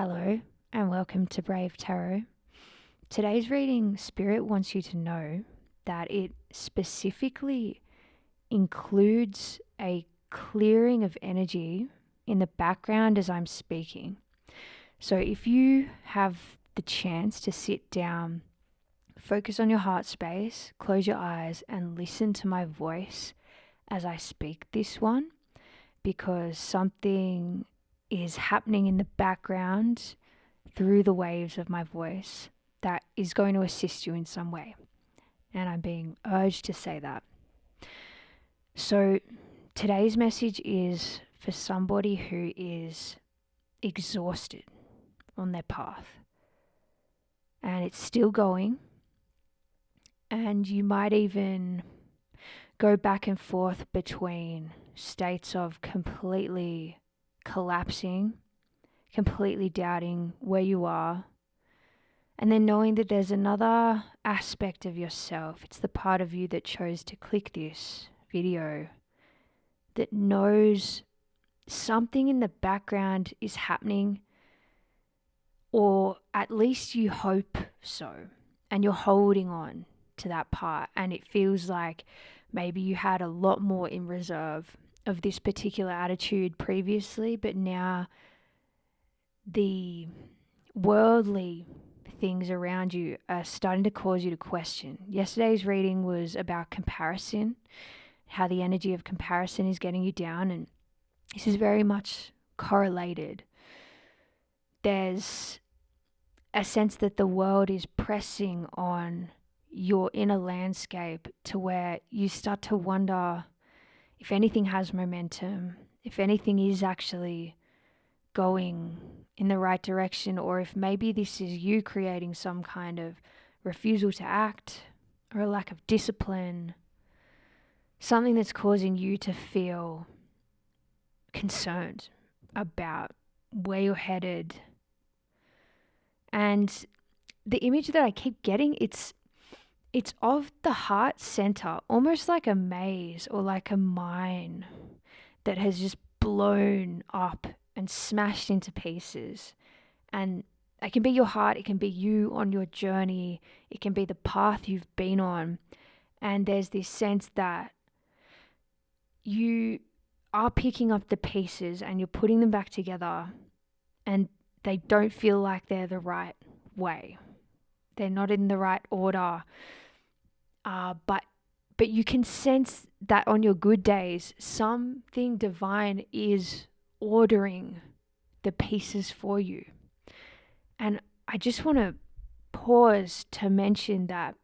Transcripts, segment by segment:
Hello and welcome to Brave Tarot. Today's reading, Spirit wants you to know that it specifically includes a clearing of energy in the background as I'm speaking. So if you have the chance to sit down, focus on your heart space, close your eyes and listen to my voice as I speak this one, because something is happening in the background through the waves of my voice that is going to assist you in some way. And I'm being urged to say that. So today's message is for somebody who is exhausted on their path. And it's still going. And you might even go back and forth between states of completely collapsing, completely doubting where you are, and then knowing that there's another aspect of yourself. It's the part of you that chose to click this video, that knows something in the background is happening, or at least you hope so, and you're holding on to that part, and it feels like maybe you had a lot more in reserve of this particular attitude previously, but now the worldly things around you are starting to cause you to question. Yesterday's reading was about comparison, how the energy of comparison is getting you down, and this is very much correlated. There's a sense that the world is pressing on your inner landscape to where you start to wonder if anything has momentum, if anything is actually going in the right direction, or if maybe this is you creating some kind of refusal to act or a lack of discipline, something that's causing you to feel concerned about where you're headed. And the image that I keep getting, it's of the heart center, almost like a maze or like a mine that has just blown up and smashed into pieces. And it can be your heart, it can be you on your journey, it can be the path you've been on. And there's this sense that you are picking up the pieces and you're putting them back together, and they don't feel like they're the right way. They're not in the right order. But you can sense that on your good days, something divine is ordering the pieces for you. And I just want to pause to mention that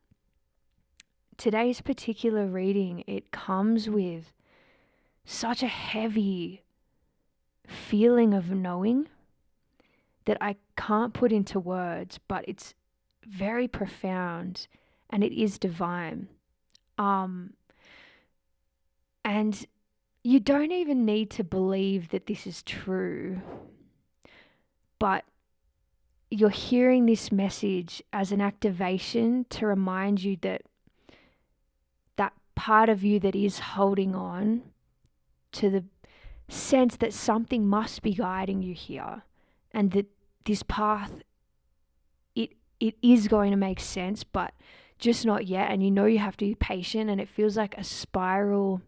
today's particular reading, it comes with such a heavy feeling of knowing that I can't put into words, but it's very profound and it is divine. And you don't even need to believe that this is true, but you're hearing this message as an activation to remind you that that part of you that is holding on to the sense that something must be guiding you here, and that this path, it is going to make sense, but just not yet. And you know you have to be patient, and it feels like a spiral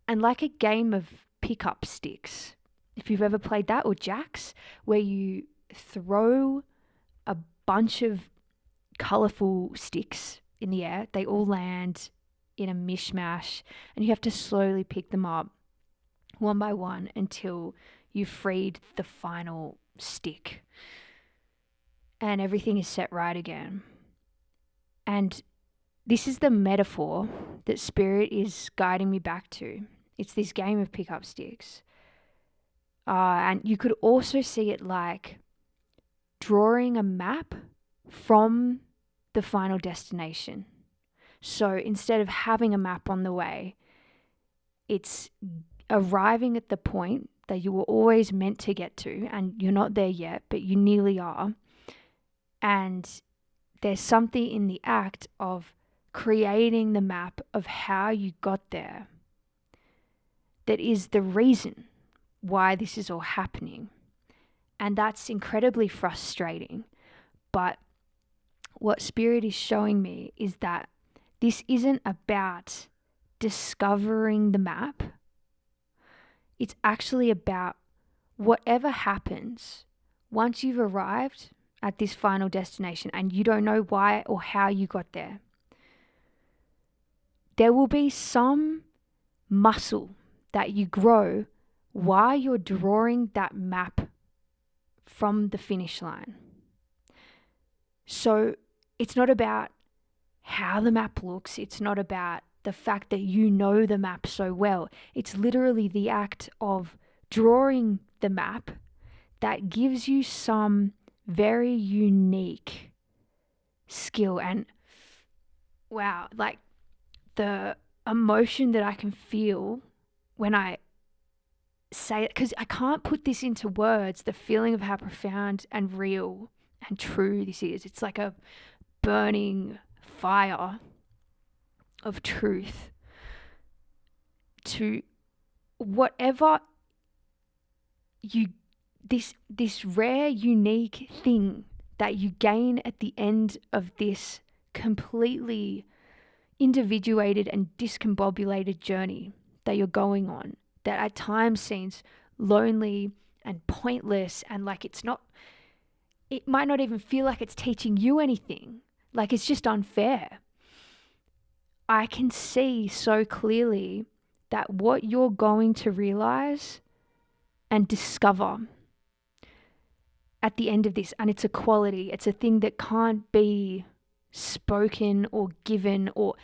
and like a game of pickup sticks, if you've ever played that, or jacks, where you throw a bunch of colorful sticks in the air. They all land in a mishmash, and you have to slowly pick them up one by one until you've freed the final stick and everything is set right again. And this is the metaphor that Spirit is guiding me back to. It's this game of pickup sticks. And you could also see it like drawing a map from the final destination. So instead of having a map on the way, it's arriving at the point that you were always meant to get to, and you're not there yet, but you nearly are. And there's something in the act of creating the map of how you got there that is the reason why this is all happening. And that's incredibly frustrating. But what Spirit is showing me is that this isn't about discovering the map. It's actually about whatever happens once you've arrived at this final destination and you don't know why or how you got there. There will be some muscle that you grow while you're drawing that map from the finish line. So it's not about how the map looks. It's not about the fact that you know the map so well. It's literally the act of drawing the map that gives you some very unique skill. And wow, like the emotion that I can feel when I say it, because I can't put this into words, the feeling of how profound and real and true this is. It's like a burning fire of truth to whatever you, this rare, unique thing that you gain at the end of this completely individuated and discombobulated journey that you're going on, that at times seems lonely and pointless, and like it might not even feel like it's teaching you anything, like it's just unfair. I can see so clearly that what you're going to realize and discover at the end of this, and it's a quality, it's a thing that can't be spoken or given, or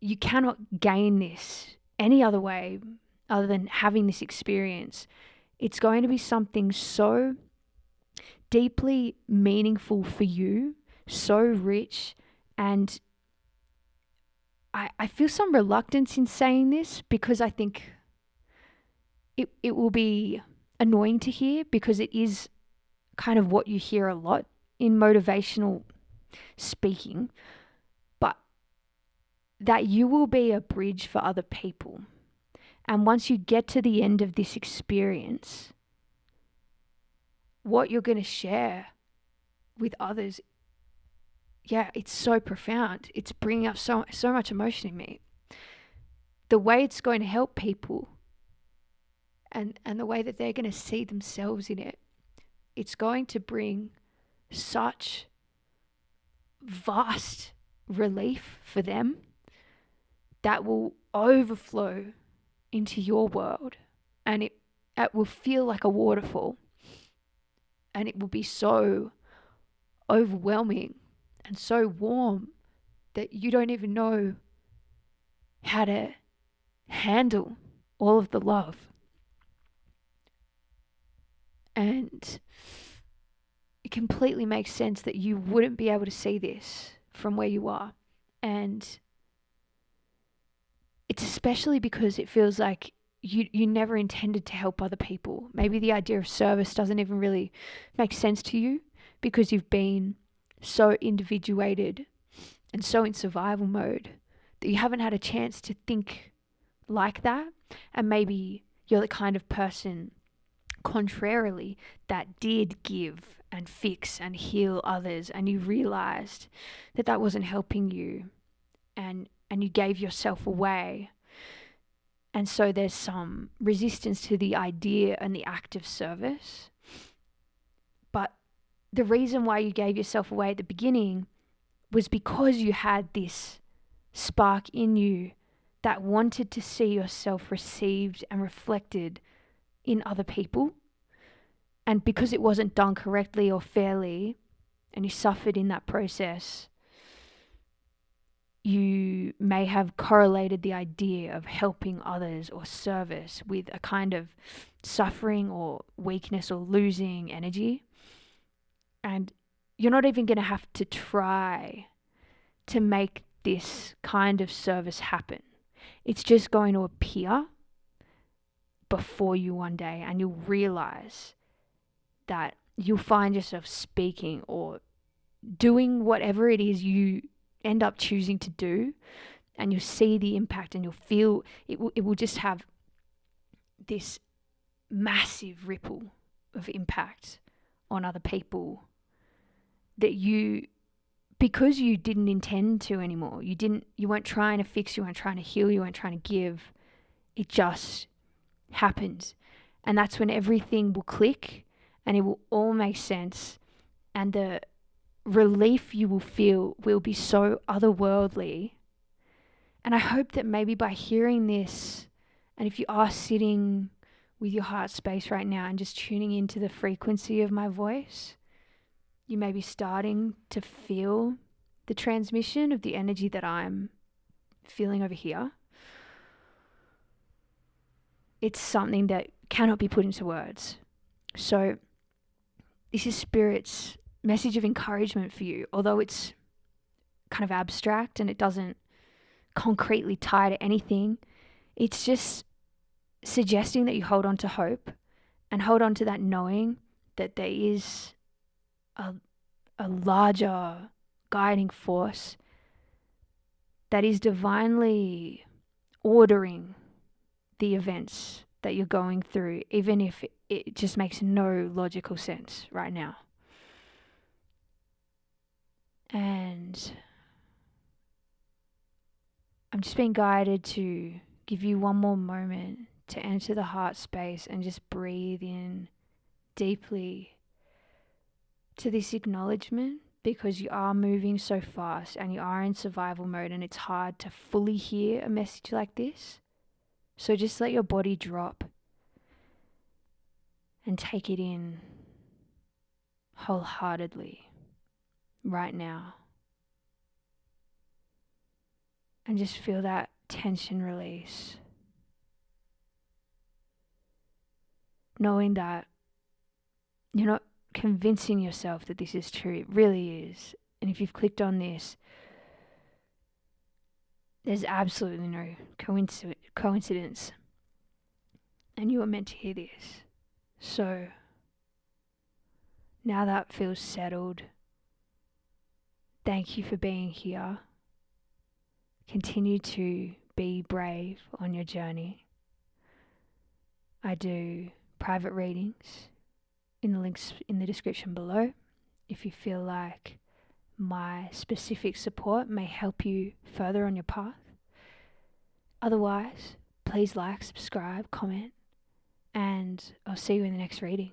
you cannot gain this any other way other than having this experience. It's going to be something so deeply meaningful for you, so rich. And I feel some reluctance in saying this because I think it will be annoying to hear, because it is kind of what you hear a lot in motivational speaking, but that you will be a bridge for other people. And once you get to the end of this experience, what you're going to share with others, yeah, it's so profound. It's bringing up so much emotion in me. The way it's going to help people and the way that they're going to see themselves in it, it's going to bring such vast relief for them that will overflow into your world, and it will feel like a waterfall, and it will be so overwhelming and so warm that you don't even know how to handle all of the love. And it completely makes sense that you wouldn't be able to see this from where you are. And it's especially because it feels like you never intended to help other people. Maybe the idea of service doesn't even really make sense to you because you've been so individuated and so in survival mode that you haven't had a chance to think like that. And maybe you're the kind of person, contrarily, that did give and fix and heal others, and you realized that that wasn't helping you, and you gave yourself away. And so there's some resistance to the idea and the act of service. But the reason why you gave yourself away at the beginning was because you had this spark in you that wanted to see yourself received and reflected in other people. And because it wasn't done correctly or fairly, and you suffered in that process, you may have correlated the idea of helping others or service with a kind of suffering or weakness or losing energy. And you're not even going to have to try to make this kind of service happen. It's just going to appear before you one day, and you'll realize that you'll find yourself speaking or doing whatever it is you end up choosing to do, and you'll see the impact, and you'll feel it will just have this massive ripple of impact on other people that because you didn't intend to anymore. You weren't trying to fix, you weren't trying to heal, you weren't trying to give. It just happened. And that's when everything will click and it will all make sense. And the relief you will feel will be so otherworldly. And I hope that maybe by hearing this, and if you are sitting with your heart space right now and just tuning into the frequency of my voice, you may be starting to feel the transmission of the energy that I'm feeling over here. It's something that cannot be put into words. So this is Spirit's message of encouragement for you, although it's kind of abstract and it doesn't concretely tie to anything. It's just suggesting that you hold on to hope and hold on to that knowing that there is a larger guiding force that is divinely ordering the events that you're going through, even if it just makes no logical sense right now. And I'm just being guided to give you one more moment to enter the heart space and just breathe in deeply to this acknowledgement, because you are moving so fast and you are in survival mode and it's hard to fully hear a message like this. So just let your body drop and take it in wholeheartedly right now. And just feel that tension release. Knowing that you're not convincing yourself that this is true. It really is. And if you've clicked on this, there's absolutely no coincidence. And you were meant to hear this. So now that feels settled, thank you for being here. Continue to be brave on your journey. I do private readings in the links in the description below. If you feel like my specific support may help you further on your path. Otherwise, please like, subscribe, comment, and I'll see you in the next reading.